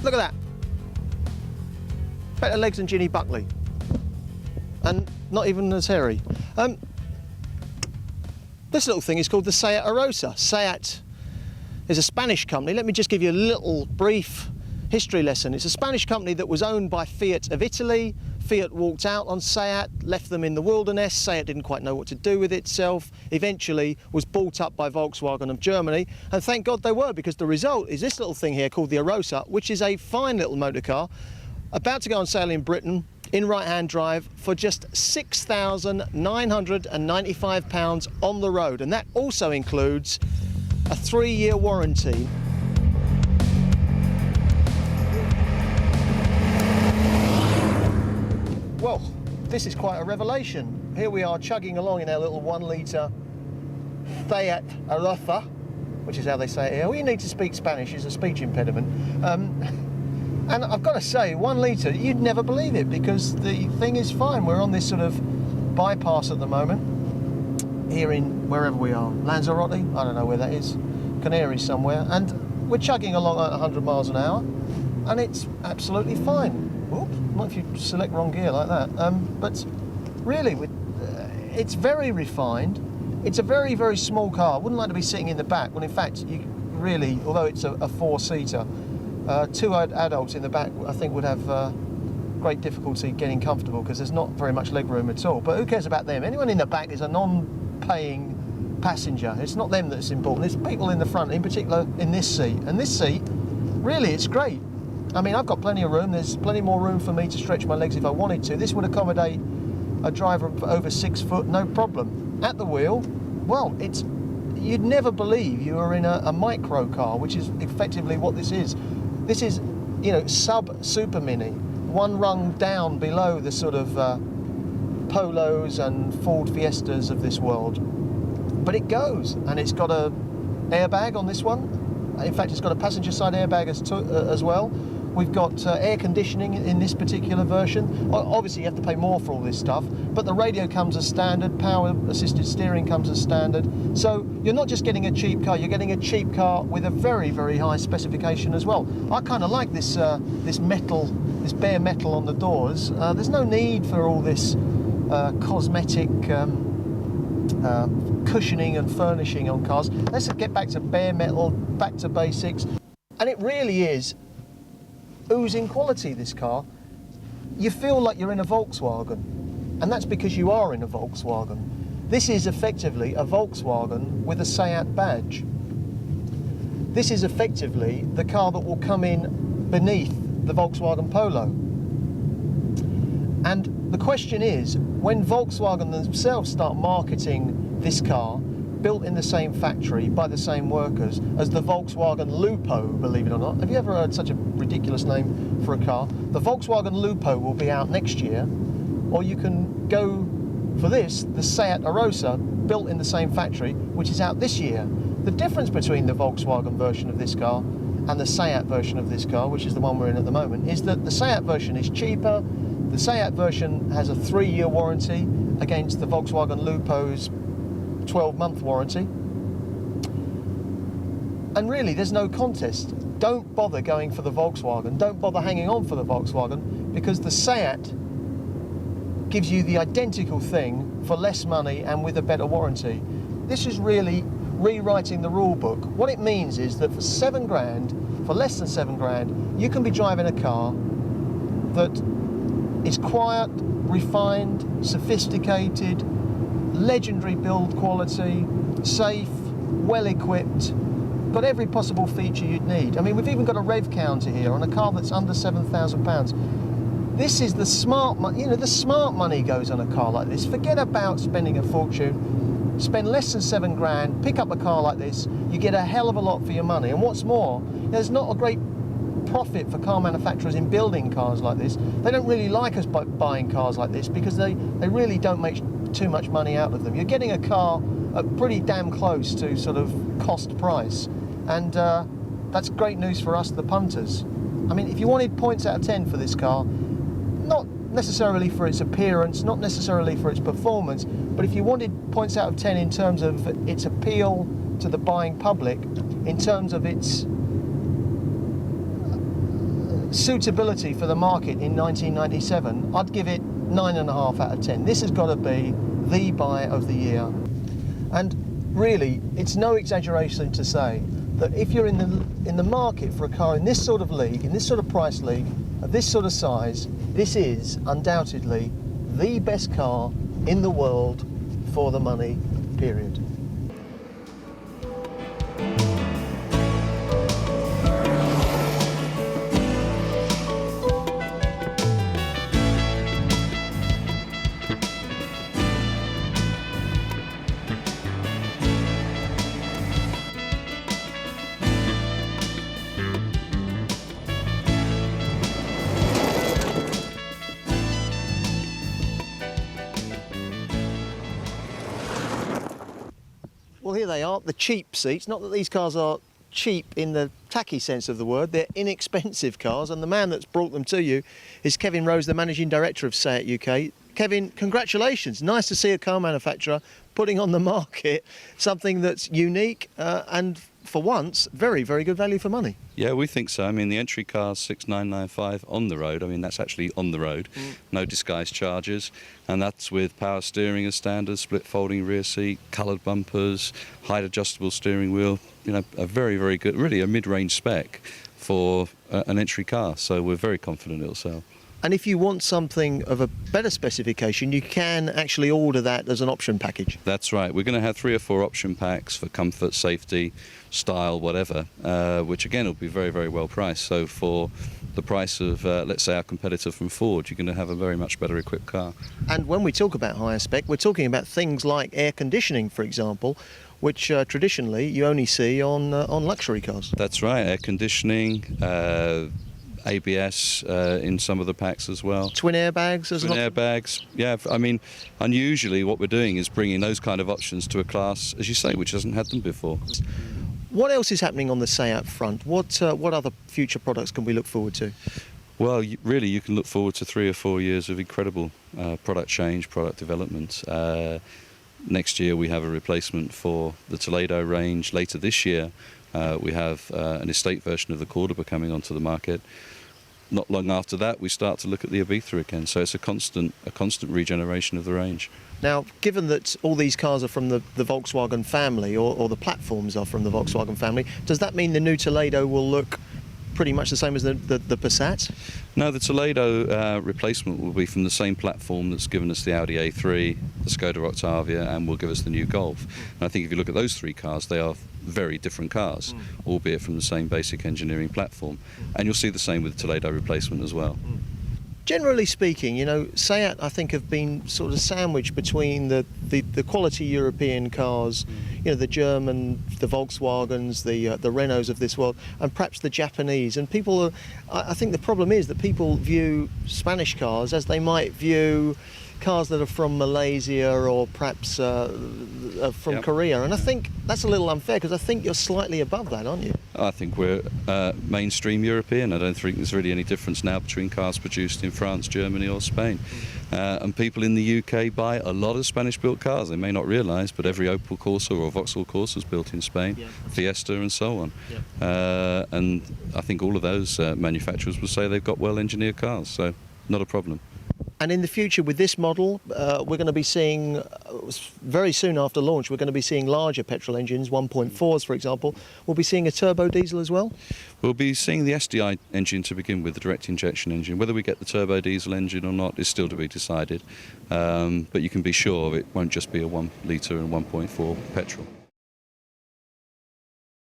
Look at that. Better legs than Ginny Buckley. And not even as hairy. This little thing is called the Seat Arosa. Seat is a Spanish company. Let me just give you a little brief history lesson. It's a Spanish company that was owned by Fiat of Italy. Fiat walked out on Seat, left them in the wilderness. Seat didn't quite know what to do with itself. Eventually was bought up by Volkswagen of Germany. And thank God they were, because the result is this little thing here called the Arosa, which is a fine little motor car, about to go on sale in Britain in right-hand drive for just £6,995 on the road. And that also includes a 3-year warranty. Well, this is quite a revelation. Here we are chugging along in our little 1-litre Seat Arosa, which is how they say it here. All you need to speak Spanish is a speech impediment. And I've got to say, 1 litre, you'd never believe it, because the thing is fine. We're on this sort of bypass at the moment, here in wherever we are, Lanzarote, I don't know where that is, Canaries somewhere, and we're chugging along at 100 miles an hour, and it's absolutely fine. Oops, not if you select wrong gear like that. But really, it's very refined. It's a very, very small car. I wouldn't like to be sitting in the back, when in fact, you really, although it's a 4-seater, 2 adults in the back, I think, would have great difficulty getting comfortable, because there's not very much leg room at all. But who cares about them? Anyone in the back is a non-paying passenger. It's not them that's important. It's people in the front, in particular in this seat. And this seat, really, it's great. I mean, I've got plenty of room. There's plenty more room for me to stretch my legs if I wanted to. This would accommodate a driver of over 6 foot, no problem. At the wheel, well, you'd never believe you are in a micro car, which is effectively what this is. This is, you know, sub-super mini, 1 rung down below the sort of Polos and Ford Fiestas of this world. But it goes, and it's got a airbag on this one. In fact, it's got a passenger side airbag as well. We've got air conditioning in this particular version. Obviously, you have to pay more for all this stuff, but the radio comes as standard, power-assisted steering comes as standard. So you're not just getting a cheap car, you're getting a cheap car with a very, very high specification as well. I kind of like this this bare metal on the doors. There's no need for all this cosmetic cushioning and furnishing on cars. Let's get back to bare metal, back to basics. And it really is oozing quality, this car. You feel like you're in a Volkswagen, and that's because you are in a Volkswagen. This is effectively a Volkswagen with a Seat badge. This is effectively the car that will come in beneath the Volkswagen Polo. And the question is, when Volkswagen themselves start marketing this car, built in the same factory by the same workers as the Volkswagen Lupo, believe it or not. Have you ever heard such a ridiculous name for a car? The Volkswagen Lupo will be out next year, or you can go for this, the Seat Arosa, built in the same factory, which is out this year. The difference between the Volkswagen version of this car and the Seat version of this car, which is the one we're in at the moment, is that the Seat version is cheaper. The Seat version has a 3-year warranty against the Volkswagen Lupo's 12-month warranty. And really, there's no contest. Don't bother going for the Volkswagen. Don't bother hanging on for the Volkswagen, because the Seat gives you the identical thing for less money and with a better warranty. This is really rewriting the rule book. What it means is that for 7 grand, for less than 7 grand, you can be driving a car that is quiet, refined, sophisticated, legendary build quality, safe, well equipped, got every possible feature you'd need. I mean, we've even got a rev counter here on a car that's under £7,000. This is the smart money. You know, the smart money goes on a car like this. Forget about spending a fortune. Spend less than 7 grand, pick up a car like this, you get a hell of a lot for your money. And what's more, there's not a great profit for car manufacturers in building cars like this. They don't really like us buying cars like this, because they really don't make too much money out of them. You're getting a car at pretty damn close to sort of cost price, and that's great news for us, the punters. I mean, if you wanted points out of 10 for this car, not necessarily for its appearance, not necessarily for its performance, but if you wanted points out of 10 in terms of its appeal to the buying public, in terms of its suitability for the market in 1997, I'd give it 9.5 out of 10. This has got to be the buy of the year. And really, it's no exaggeration to say that if you're in the market for a car in this sort of league, in this sort of price league, at this sort of size, this is undoubtedly the best car in the world for the money, period. Well, here they are, the cheap seats. Not that these cars are cheap in the tacky sense of the word, they're inexpensive cars, and the man that's brought them to you is Kevin Rose, the Managing Director of Seat UK. Kevin, congratulations. Nice to see a car manufacturer putting on the market something that's unique and, for once, very, very good value for money. Yeah, we think so. I mean, the entry car's 6,995 on the road. I mean, that's actually on the road. No disguised charges. And that's with power steering as standard, split folding rear seat, coloured bumpers, height adjustable steering wheel. You know, a very, very good, really a mid-range spec for an entry car. So we're very confident it'll sell. And if you want something of a better specification, you can actually order that as an option package. That's right. We're going to have 3 or 4 option packs for comfort, safety, style, whatever, which again will be very, very well priced. So for the price of, let's say, our competitor from Ford, you're going to have a very much better equipped car. And when we talk about higher spec, we're talking about things like air conditioning, for example, which traditionally you only see on luxury cars. That's right. Air conditioning. ABS in some of the packs as well. Twin airbags as well? Twin airbags, yeah. I mean, unusually what we're doing is bringing those kind of options to a class, as you say, which hasn't had them before. What else is happening on the Seat front? What other future products can we look forward to? Well, really, you can look forward to 3 or 4 years of incredible product change, product development. Next year we have a replacement for the Toledo range. Later this year we have an estate version of the Cordoba coming onto the market. Not long after that we start to look at the Ibiza again, so it's a constant regeneration of the range. Now, given that all these cars are from the Volkswagen family, or the platforms are from the Volkswagen family, does that mean the new Toledo will look pretty much the same as the Passat? No, the Toledo replacement will be from the same platform that's given us the Audi A3, the Skoda Octavia, and will give us the new Golf. And I think if you look at those 3 cars, they are very different cars, albeit from the same basic engineering platform. And you'll see the same with the Toledo replacement as well. Generally speaking, you know, Seat, I think, have been sort of sandwiched between the quality European cars, you know, the German, the Volkswagens, the Renaults of this world, and perhaps the Japanese. And people I think the problem is that people view Spanish cars as they might view cars that are from Malaysia or perhaps from Korea. And I think that's a little unfair, because I think you're slightly above that, aren't you? I think we're mainstream European. I don't think there's really any difference now between cars produced in France, Germany or Spain. And people in the UK buy a lot of Spanish-built cars. They may not realise, but every Opel Corsa or Vauxhall Corsa is built in Spain, Fiesta and so on. And I think all of those manufacturers will say they've got well-engineered cars, so not a problem. And in the future, with this model, we're going to be seeing, very soon after launch, we're going to be seeing larger petrol engines, 1.4s for example. We'll be seeing a turbo diesel as well? We'll be seeing the SDI engine to begin with, the direct injection engine. Whether we get the turbo diesel engine or not is still to be decided. But you can be sure it won't just be a 1 litre and 1.4 petrol.